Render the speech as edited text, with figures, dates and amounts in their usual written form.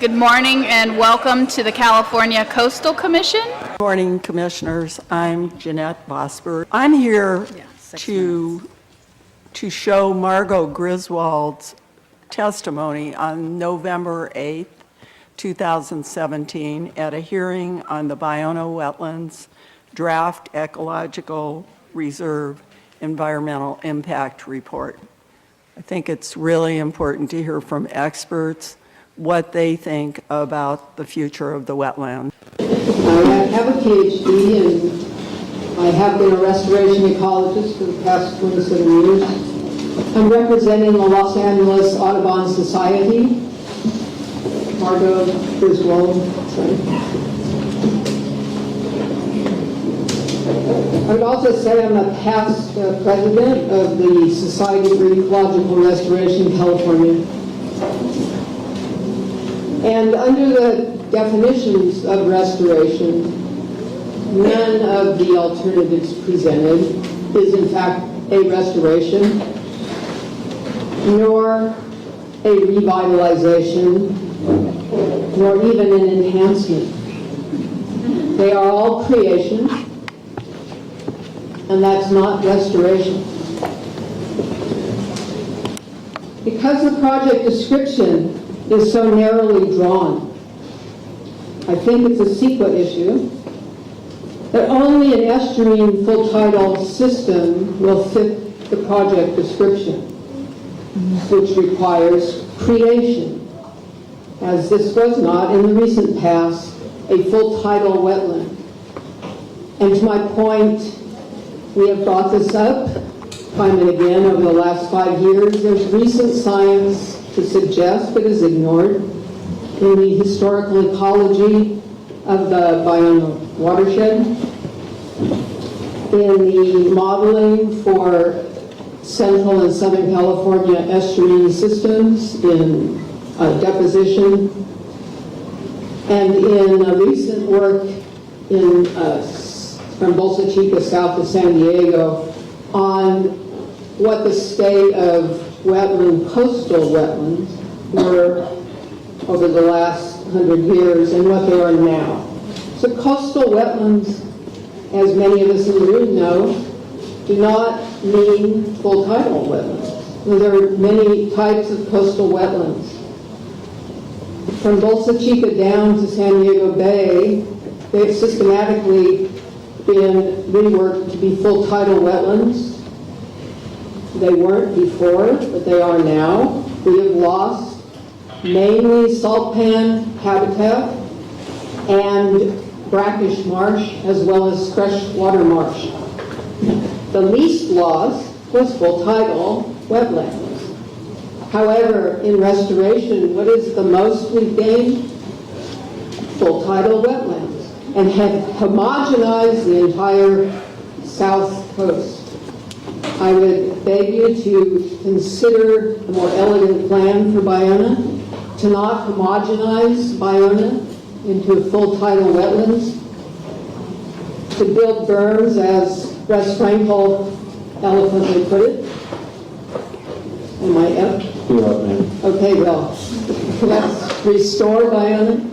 Good morning and welcome to the California Coastal Commission. Good morning, Commissioners. I'm Jeanette Vosper. I'm here to show Margot Griswold's testimony on November 8th, 2017 at a hearing on the Ballona Wetlands Draft Ecological Reserve Environmental Impact Report. I think it's really important to hear from experts what they think about the future of the wetland. I have a PhD and I have been a restoration ecologist for the past 27 years. I'm representing the Los Angeles Audubon Society. Margot Griswold. I would also say I'm a past president of the Society for Ecological Restoration California. And under the definitions of restoration, none of the alternatives presented is in fact a restoration, nor a revitalization, nor even an enhancement. They are all creation, and that's not restoration. Because the project description is so narrowly drawn, I think it's a CEQA issue, that only an estuarine full tidal system will fit the project description, which requires creation, as this was not in the recent past a full tidal wetland. And to my point, we have brought this up time and again over the last 5 years. There's recent science to suggest, but is ignored, in the historical ecology of the Ballona watershed, in the modeling for Central and Southern California estuarine systems, in deposition, and in recent work in from Bolsa Chica south of San Diego on what the state of wetland, coastal wetlands were over the last 100 years and what they are now. So coastal wetlands, as many of us in the room know, do not mean full tidal wetlands. There are many types of coastal wetlands. From Bolsa Chica down to San Diego Bay, they've systematically been reworked to be full tidal wetlands. They weren't before, but they are now. We have lost mainly salt pan habitat and brackish marsh, as well as freshwater marsh. The least lost was full tidal wetlands. However, in restoration, what is the most we've gained? Full tidal wetlands, and have homogenized the entire south coast. I would beg you to consider a more elegant plan for Ballona, to not homogenize Ballona into full tidal wetlands, to build berms, as Russ Frankel eloquently put it. Am I up? You're up, ma'am. Okay, well, let's restore Ballona.